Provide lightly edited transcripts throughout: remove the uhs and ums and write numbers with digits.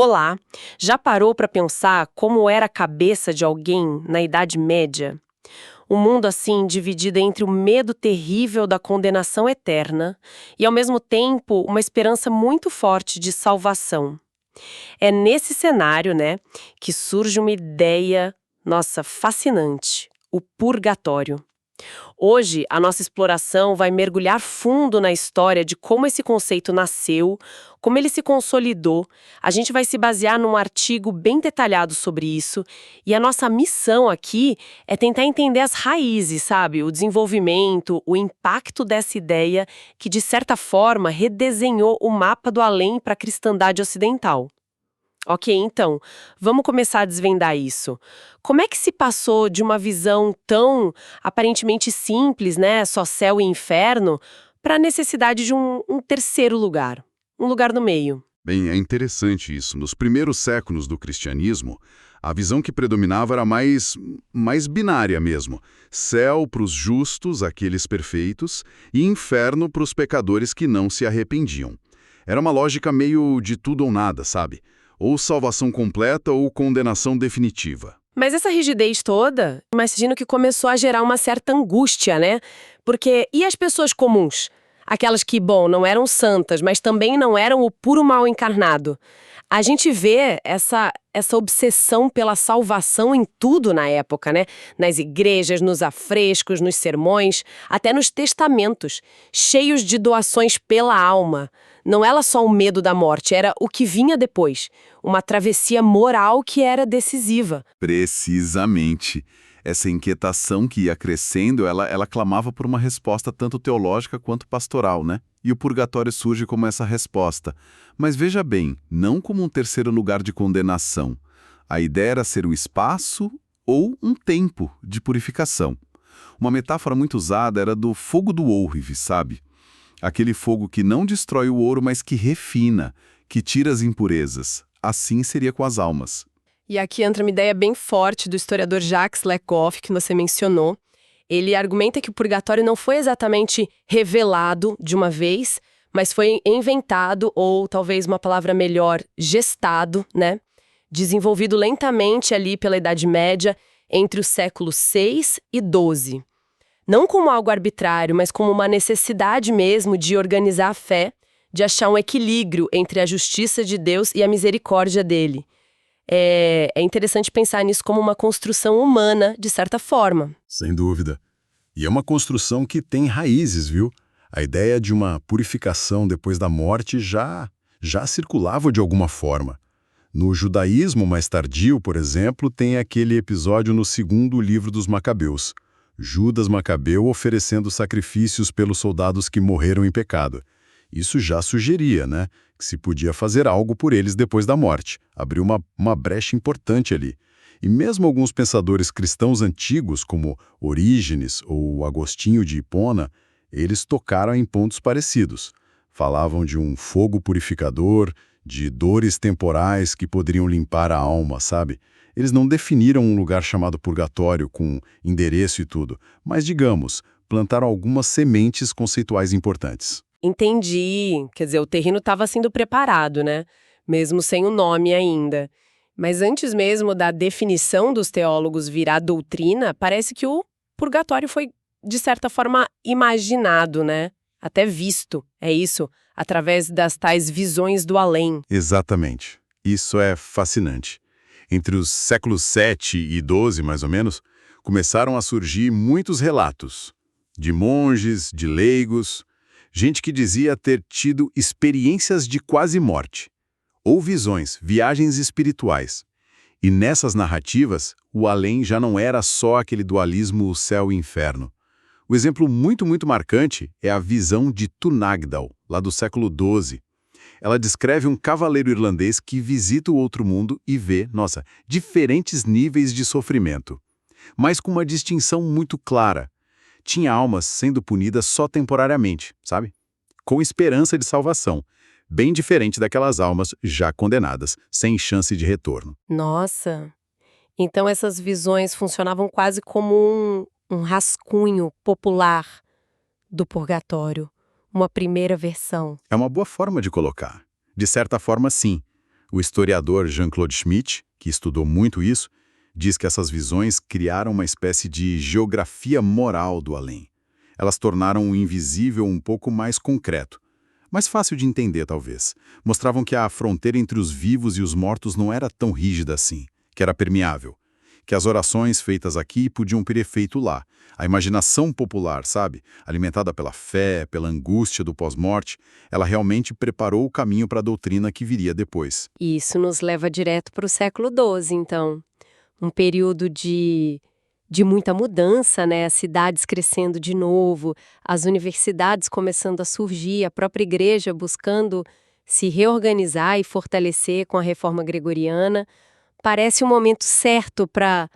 Olá, já parou para pensar como era a cabeça de alguém na Idade Média? Um mundo assim dividido entre o medo terrível da condenação eterna e, ao mesmo tempo, uma esperança muito forte de salvação. É nesse cenário, né, que surge uma ideia, nossa, fascinante: o purgatório. Hoje, a nossa exploração vai mergulhar fundo na história de como esse conceito nasceu, como ele se consolidou. A gente vai se basear num artigo bem detalhado sobre isso. E a nossa missão aqui é tentar entender as raízes, sabe? O desenvolvimento, o impacto dessa ideia que, de certa forma, redesenhou o mapa do além para a cristandade ocidental. Ok, então, vamos começar a desvendar isso. Como é que se passou de uma visão tão aparentemente simples, né, só céu e inferno, para a necessidade de um terceiro lugar, um lugar no meio? Bem, é interessante isso. Nos primeiros séculos do cristianismo, a visão que predominava era mais binária mesmo. Céu para os justos, aqueles perfeitos, e inferno para os pecadores que não se arrependiam. Era uma lógica meio de tudo ou nada, sabe? Ou salvação completa ou condenação definitiva. Mas essa rigidez toda, imagino que começou a gerar uma certa angústia, né? Porque e as pessoas comuns? Aquelas que, bom, não eram santas, mas também não eram o puro mal encarnado. A gente vê essa obsessão pela salvação em tudo na época, né? Nas igrejas, nos afrescos, nos sermões, até nos testamentos, cheios de doações pela alma. Não era só o medo da morte, era o que vinha depois. Uma travessia moral que era decisiva. Precisamente. Essa inquietação que ia crescendo, ela clamava por uma resposta tanto teológica quanto pastoral, né? E o purgatório surge como essa resposta. Mas veja bem, não como um terceiro lugar de condenação. A ideia era ser um espaço ou um tempo de purificação. Uma metáfora muito usada era do fogo do ourive, sabe? Aquele fogo que não destrói o ouro, mas que refina, que tira as impurezas. Assim seria com as almas. E aqui entra uma ideia bem forte do historiador Jacques Lakoff, que você mencionou. Ele argumenta que o purgatório não foi exatamente revelado de uma vez, mas foi inventado, ou talvez uma palavra melhor, gestado, né? Desenvolvido lentamente ali pela Idade Média, entre os séculos 6 e 12. Não como algo arbitrário, mas como uma necessidade mesmo de organizar a fé, de achar um equilíbrio entre a justiça de Deus e a misericórdia dele. É interessante pensar nisso como uma construção humana, de certa forma. Sem dúvida. E é uma construção que tem raízes, viu? A ideia de uma purificação depois da morte já circulava de alguma forma. No judaísmo mais tardio, por exemplo, tem aquele episódio no segundo livro dos Macabeus. Judas Macabeu oferecendo sacrifícios pelos soldados que morreram em pecado. Isso já sugeria, né, que se podia fazer algo por eles depois da morte. Abriu uma brecha importante ali. E mesmo alguns pensadores cristãos antigos, como Orígenes ou Agostinho de Hipona, eles tocaram em pontos parecidos. Falavam de um fogo purificador, de dores temporais que poderiam limpar a alma, sabe? Eles não definiram um lugar chamado purgatório com endereço e tudo, mas, digamos, plantaram algumas sementes conceituais importantes. Entendi. Quer dizer, o terreno estava sendo preparado, né? Mesmo sem o nome ainda. Mas antes mesmo da definição dos teólogos virar doutrina, parece que o purgatório foi, de certa forma, imaginado, né? Até visto, é isso, através das tais visões do além. Exatamente. Isso é fascinante. Entre os séculos 7 e 12, mais ou menos, começaram a surgir muitos relatos de monges, de leigos, gente que dizia ter tido experiências de quase morte, ou visões, viagens espirituais. E nessas narrativas, o além já não era só aquele dualismo céu e inferno. O exemplo muito marcante é a visão de Tunagdal, lá do século XII. Ela descreve um cavaleiro irlandês que visita o outro mundo e vê, nossa, diferentes níveis de sofrimento, mas com uma distinção muito clara. Tinha almas sendo punidas só temporariamente, sabe? Com esperança de salvação, bem diferente daquelas almas já condenadas, sem chance de retorno. Nossa! Então essas visões funcionavam quase como um rascunho popular do purgatório, uma primeira versão. É uma boa forma de colocar. De certa forma, sim. O historiador Jean-Claude Schmitt, que estudou muito isso, diz que essas visões criaram uma espécie de geografia moral do além. Elas tornaram o invisível um pouco mais concreto, mais fácil de entender talvez. Mostravam que a fronteira entre os vivos e os mortos não era tão rígida assim, que era permeável, que as orações feitas aqui podiam ter efeito lá. A imaginação popular, sabe, alimentada pela fé, pela angústia do pós-morte, ela realmente preparou o caminho para a doutrina que viria depois. E isso nos leva direto para o século XII, então. Um período de muita mudança, né? As cidades crescendo de novo, as universidades começando a surgir, a própria igreja buscando se reorganizar e fortalecer com a reforma gregoriana. Parece um momento certo para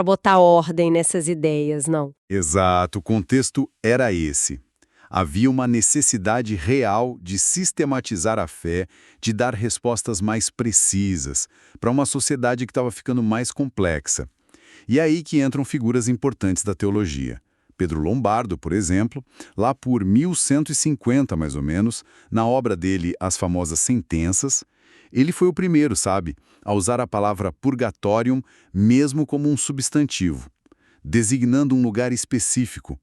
botar ordem nessas ideias, não? Exato, o contexto era esse. Havia uma necessidade real de sistematizar a fé, de dar respostas mais precisas para uma sociedade que estava ficando mais complexa. E é aí que entram figuras importantes da teologia. Pedro Lombardo, por exemplo, lá por 1150 mais ou menos, na obra dele As Famosas Sentenças, ele foi o primeiro, sabe, a usar a palavra purgatorium mesmo como um substantivo, designando um lugar específico,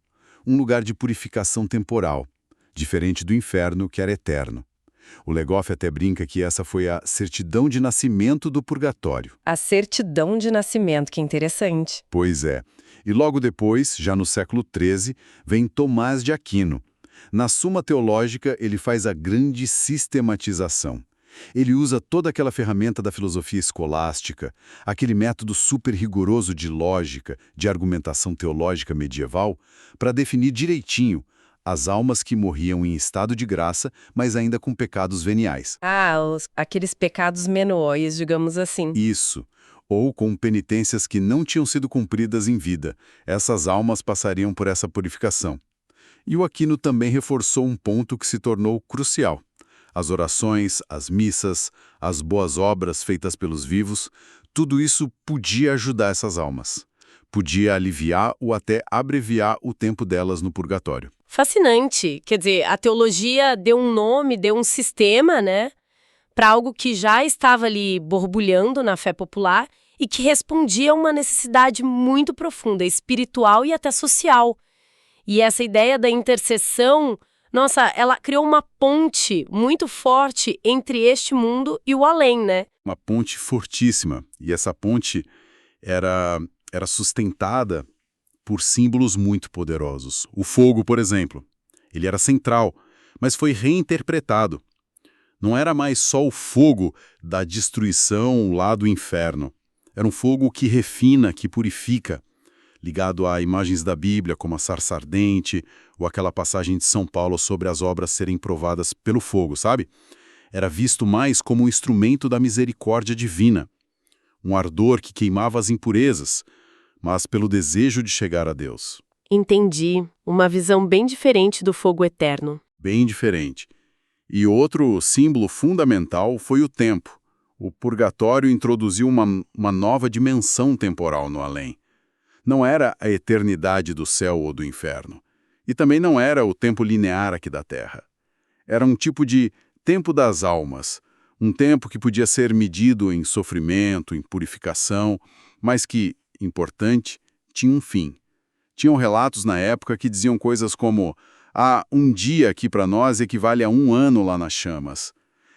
um lugar de purificação temporal, diferente do inferno que era eterno. O Legoff até brinca que essa foi a certidão de nascimento do purgatório. A certidão de nascimento, que interessante. Pois é. E logo depois, já no século XIII, vem Tomás de Aquino. Na Suma Teológica, ele faz a grande sistematização. Ele usa toda aquela ferramenta da filosofia escolástica, aquele método super rigoroso de lógica, de argumentação teológica medieval, para definir direitinho as almas que morriam em estado de graça, mas ainda com pecados veniais. Aqueles pecados menores, digamos assim. Isso. Ou com penitências que não tinham sido cumpridas em vida. Essas almas passariam por essa purificação. E o Aquino também reforçou um ponto que se tornou crucial. As orações, as missas, as boas obras feitas pelos vivos, tudo isso podia ajudar essas almas. Podia aliviar ou até abreviar o tempo delas no purgatório. Fascinante. Quer dizer, a teologia deu um nome, deu um sistema, né, para algo que já estava ali borbulhando na fé popular e que respondia a uma necessidade muito profunda, espiritual e até social. E essa ideia da intercessão, nossa, ela criou uma ponte muito forte entre este mundo e o além, né? Uma ponte fortíssima. E essa ponte era sustentada por símbolos muito poderosos. O fogo, por exemplo, ele era central, mas foi reinterpretado. Não era mais só o fogo da destruição lá do inferno. Era um fogo que refina, que purifica, ligado a imagens da Bíblia, como a sarça ardente, ou aquela passagem de São Paulo sobre as obras serem provadas pelo fogo, sabe? Era visto mais como um instrumento da misericórdia divina, um ardor que queimava as impurezas, mas pelo desejo de chegar a Deus. Entendi. Uma visão bem diferente do fogo eterno. Bem diferente. E outro símbolo fundamental foi o tempo. O purgatório introduziu uma nova dimensão temporal no além. Não era a eternidade do céu ou do inferno. E também não era o tempo linear aqui da Terra. Era um tipo de tempo das almas, um tempo que podia ser medido em sofrimento, em purificação, mas que, importante, tinha um fim. Tinham relatos na época que diziam coisas como um dia aqui para nós equivale a 1 ano lá nas chamas.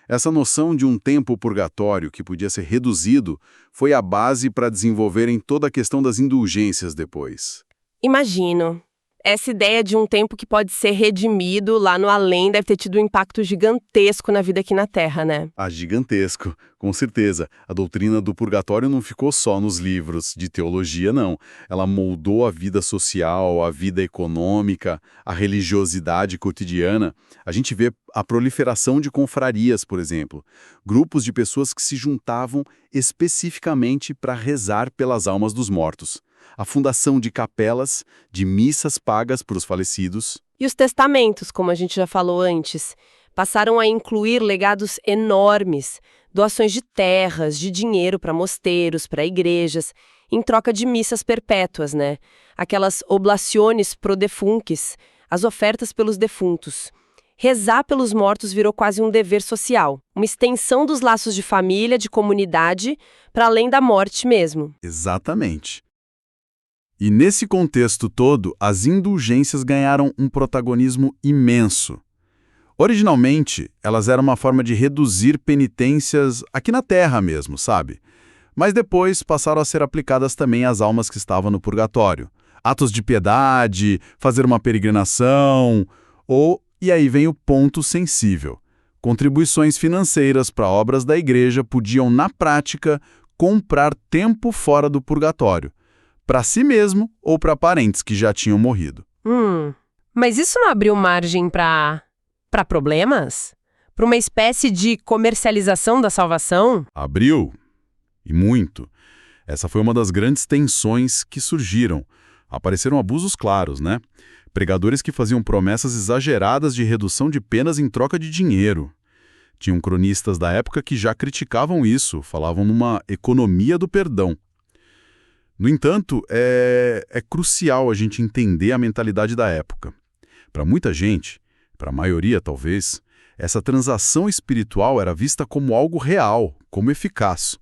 Essa noção de um tempo purgatório que podia ser reduzido foi a base para desenvolverem toda a questão das indulgências depois. Imagino. Essa ideia de um tempo que pode ser redimido lá no além deve ter tido um impacto gigantesco na vida aqui na Terra, né? Gigantesco, com certeza. A doutrina do purgatório não ficou só nos livros de teologia, não. Ela moldou a vida social, a vida econômica, a religiosidade cotidiana. A gente vê a proliferação de confrarias, por exemplo. Grupos de pessoas que se juntavam especificamente para rezar pelas almas dos mortos. A fundação de capelas, de missas pagas para os falecidos. E os testamentos, como a gente já falou antes, passaram a incluir legados enormes, doações de terras, de dinheiro para mosteiros, para igrejas, em troca de missas perpétuas, né? Aquelas oblaciones pro defuncis, as ofertas pelos defuntos. Rezar pelos mortos virou quase um dever social, uma extensão dos laços de família, de comunidade, para além da morte mesmo. Exatamente. E nesse contexto todo, as indulgências ganharam um protagonismo imenso. Originalmente, elas eram uma forma de reduzir penitências aqui na Terra mesmo, sabe? Mas depois passaram a ser aplicadas também às almas que estavam no purgatório. Atos de piedade, fazer uma peregrinação, e aí vem o ponto sensível. Contribuições financeiras para obras da igreja podiam, na prática, comprar tempo fora do purgatório, para si mesmo ou para parentes que já tinham morrido. Mas isso não abriu margem para problemas? Para uma espécie de comercialização da salvação? Abriu, e muito. Essa foi uma das grandes tensões que surgiram. Apareceram abusos claros, né? Pregadores que faziam promessas exageradas de redução de penas em troca de dinheiro. Tinham cronistas da época que já criticavam isso, falavam numa economia do perdão. No entanto, é crucial a gente entender a mentalidade da época. Para muita gente, para a maioria talvez, essa transação espiritual era vista como algo real, como eficaz.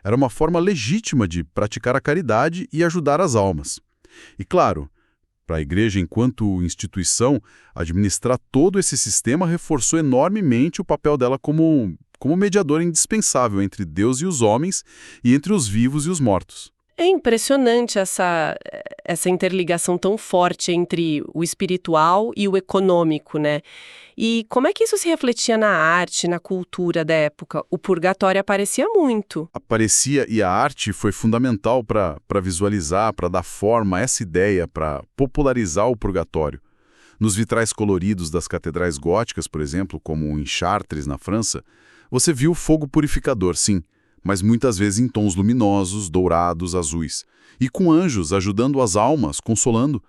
Era uma forma legítima de praticar a caridade e ajudar as almas. E claro, para a igreja enquanto instituição, administrar todo esse sistema reforçou enormemente o papel dela como mediadora indispensável entre Deus e os homens e entre os vivos e os mortos. É impressionante essa interligação tão forte entre o espiritual e o econômico, né? E como é que isso se refletia na arte, na cultura da época? O purgatório aparecia muito. Aparecia, e a arte foi fundamental para visualizar, para dar forma a essa ideia, para popularizar o purgatório. Nos vitrais coloridos das catedrais góticas, por exemplo, como em Chartres, na França, você viu o fogo purificador, sim, mas muitas vezes em tons luminosos, dourados, azuis, e com anjos ajudando as almas, consolando.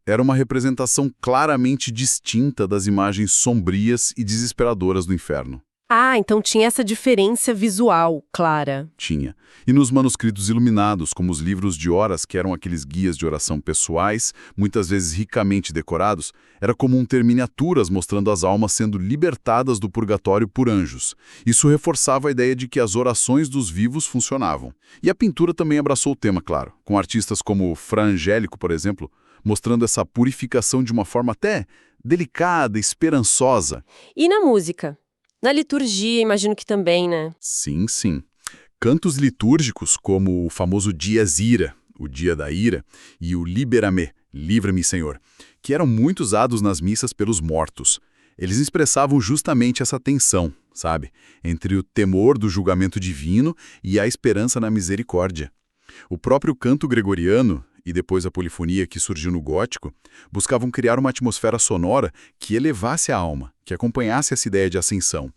Era uma representação claramente distinta das imagens sombrias e desesperadoras do inferno. Ah, então tinha essa diferença visual clara. Tinha. E nos manuscritos iluminados, como os livros de horas, que eram aqueles guias de oração pessoais, muitas vezes ricamente decorados, era comum ter miniaturas mostrando as almas sendo libertadas do purgatório por anjos. Isso reforçava a ideia de que as orações dos vivos funcionavam. E a pintura também abraçou o tema, claro, com artistas como Fra Angélico, por exemplo, mostrando essa purificação de uma forma até delicada, esperançosa. E na música? Na liturgia, imagino que também, né? Sim, sim. Cantos litúrgicos como o famoso Dies Ira, o Dia da Ira, e o Libera-me, Livra-me, Senhor, que eram muito usados nas missas pelos mortos. Eles expressavam justamente essa tensão, sabe? Entre o temor do julgamento divino e a esperança na misericórdia. O próprio canto gregoriano, e depois a polifonia que surgiu no gótico, buscavam criar uma atmosfera sonora que elevasse a alma, que acompanhasse essa ideia de ascensão.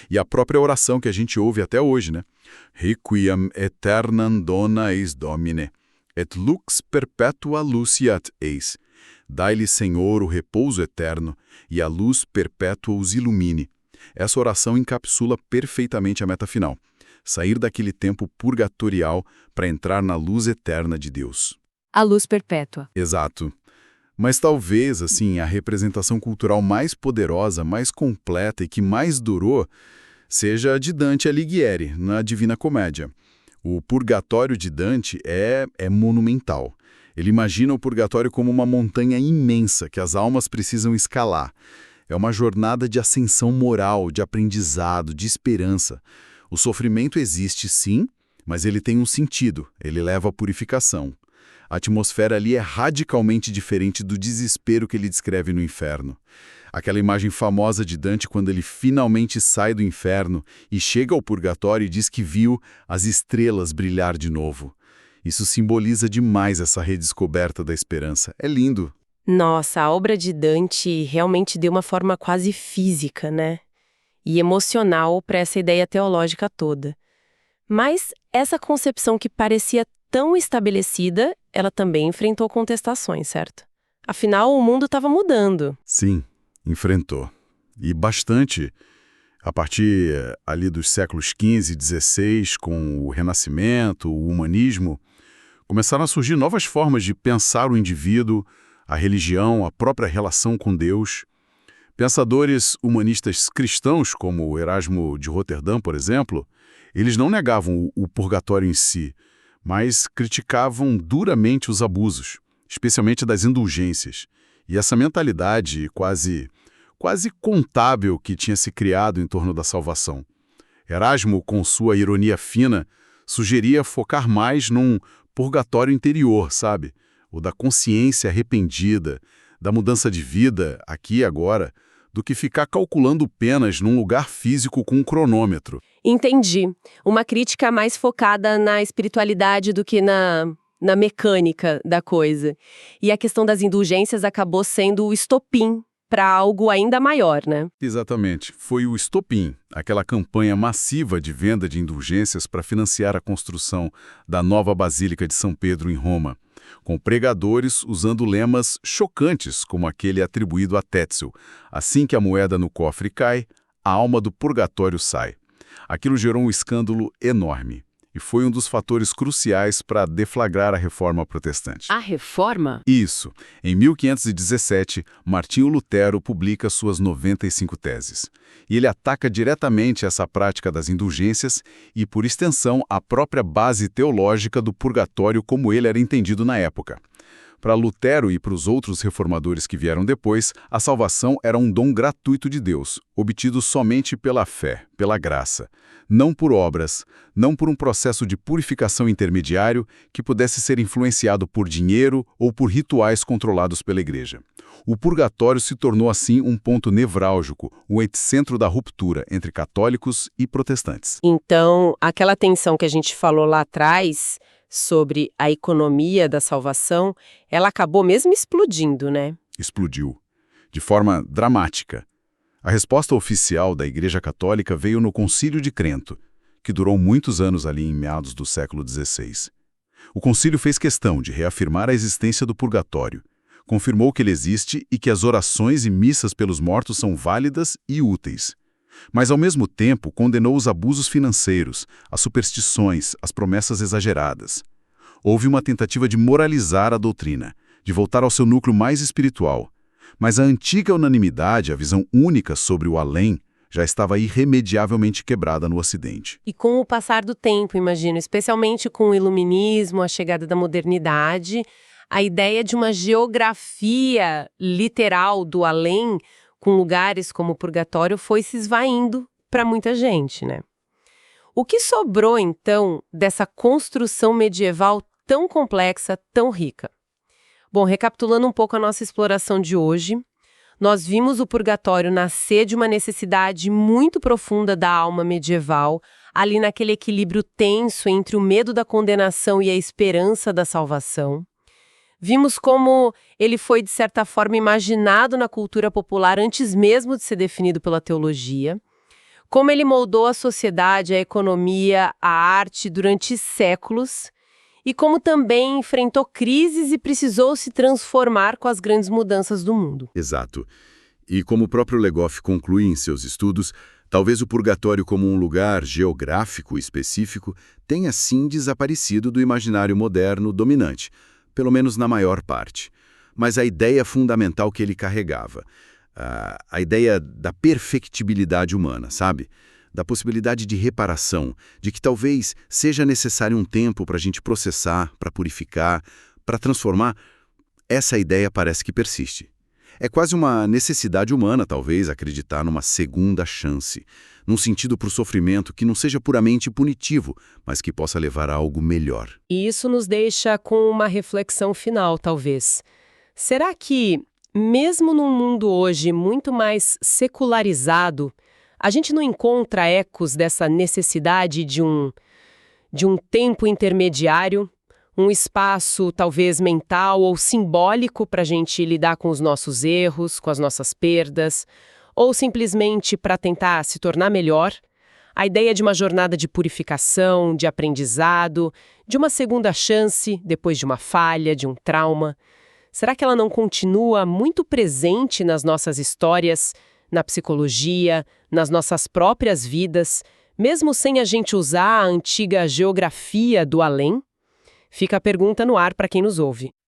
E a própria oração que a gente ouve até hoje, né? Requiem aeternam dona eis Domine, et lux perpetua luciat eis. Dai-lhe, Senhor, o repouso eterno, e a luz perpétua os ilumine. Essa oração encapsula perfeitamente a meta final. Sair daquele tempo purgatorial para entrar na luz eterna de Deus. A luz perpétua. Exato. Mas talvez, assim, a representação cultural mais poderosa, mais completa e que mais durou seja a de Dante Alighieri, na Divina Comédia. O purgatório de Dante é monumental. Ele imagina o purgatório como uma montanha imensa que as almas precisam escalar. É uma jornada de ascensão moral, de aprendizado, de esperança. O sofrimento existe, sim, mas ele tem um sentido, ele leva à purificação. A atmosfera ali é radicalmente diferente do desespero que ele descreve no inferno. Aquela imagem famosa de Dante quando ele finalmente sai do inferno e chega ao purgatório e diz que viu as estrelas brilhar de novo. Isso simboliza demais essa redescoberta da esperança. É lindo. Nossa, a obra de Dante realmente deu uma forma quase física, né? E emocional para essa ideia teológica toda. Mas essa concepção que parecia tão estabelecida, ela também enfrentou contestações, certo? Afinal, o mundo estava mudando. Sim, enfrentou. E bastante. A partir ali dos séculos XV e XVI, com o Renascimento, o humanismo, começaram a surgir novas formas de pensar o indivíduo, a religião, a própria relação com Deus. Pensadores humanistas cristãos, como o Erasmo de Roterdã, por exemplo, eles não negavam o purgatório em si, mas criticavam duramente os abusos, especialmente das indulgências. E essa mentalidade quase contábil que tinha se criado em torno da salvação. Erasmo, com sua ironia fina, sugeria focar mais num purgatório interior, sabe? O da consciência arrependida, da mudança de vida, aqui e agora, do que ficar calculando penas num lugar físico com um cronômetro. Entendi. Uma crítica mais focada na espiritualidade do que na mecânica da coisa. E a questão das indulgências acabou sendo o estopim para algo ainda maior, né? Exatamente. Foi o estopim, aquela campanha massiva de venda de indulgências para financiar a construção da nova Basílica de São Pedro em Roma, com pregadores usando lemas chocantes como aquele atribuído a Tetzel. Assim que a moeda no cofre cai, a alma do purgatório sai. Aquilo gerou um escândalo enorme e foi um dos fatores cruciais para deflagrar a Reforma Protestante. A Reforma? Isso. Em 1517, Martinho Lutero publica suas 95 teses. E ele ataca diretamente essa prática das indulgências e, por extensão, a própria base teológica do purgatório como ele era entendido na época. Para Lutero e para os outros reformadores que vieram depois, a salvação era um dom gratuito de Deus, obtido somente pela fé, pela graça. Não por obras, não por um processo de purificação intermediário que pudesse ser influenciado por dinheiro ou por rituais controlados pela Igreja. O purgatório se tornou assim um ponto nevrálgico, o epicentro da ruptura entre católicos e protestantes. Então, aquela tensão que a gente falou lá atrás sobre a economia da salvação, ela acabou mesmo explodindo, né? Explodiu. De forma dramática. A resposta oficial da Igreja Católica veio no Concílio de Trento, que durou muitos anos ali em meados do século XVI. O concílio fez questão de reafirmar a existência do purgatório, confirmou que ele existe e que as orações e missas pelos mortos são válidas e úteis. Mas, ao mesmo tempo, condenou os abusos financeiros, as superstições, as promessas exageradas. Houve uma tentativa de moralizar a doutrina, de voltar ao seu núcleo mais espiritual. Mas a antiga unanimidade, a visão única sobre o além, já estava irremediavelmente quebrada no Ocidente. E com o passar do tempo, imagino, especialmente com o iluminismo, a chegada da modernidade, a ideia de uma geografia literal do além, com lugares como o purgatório, foi se esvaindo para muita gente, né? O que sobrou, então, dessa construção medieval tão complexa, tão rica? Bom, recapitulando um pouco a nossa exploração de hoje, nós vimos o purgatório nascer de uma necessidade muito profunda da alma medieval, ali naquele equilíbrio tenso entre o medo da condenação e a esperança da salvação. Vimos como ele foi, de certa forma, imaginado na cultura popular antes mesmo de ser definido pela teologia, como ele moldou a sociedade, a economia, a arte durante séculos, e como também enfrentou crises e precisou se transformar com as grandes mudanças do mundo. Exato. E como o próprio Legoff conclui em seus estudos, talvez o purgatório como um lugar geográfico específico tenha sim desaparecido do imaginário moderno dominante, pelo menos na maior parte. Mas a ideia fundamental que ele carregava, a ideia da perfectibilidade humana, sabe? Da possibilidade de reparação, de que talvez seja necessário um tempo para a gente processar, para purificar, para transformar, essa ideia parece que persiste. É quase uma necessidade humana, talvez, acreditar numa segunda chance, num sentido para o sofrimento que não seja puramente punitivo, mas que possa levar a algo melhor. E isso nos deixa com uma reflexão final, talvez. Será que, mesmo num mundo hoje muito mais secularizado, a gente não encontra ecos dessa necessidade de um tempo intermediário, um espaço talvez mental ou simbólico para a gente lidar com os nossos erros, com as nossas perdas, ou simplesmente para tentar se tornar melhor? A ideia de uma jornada de purificação, de aprendizado, de uma segunda chance depois de uma falha, de um trauma, será que ela não continua muito presente nas nossas histórias, na psicologia, nas nossas próprias vidas, mesmo sem a gente usar a antiga geografia do além? Fica a pergunta no ar para quem nos ouve.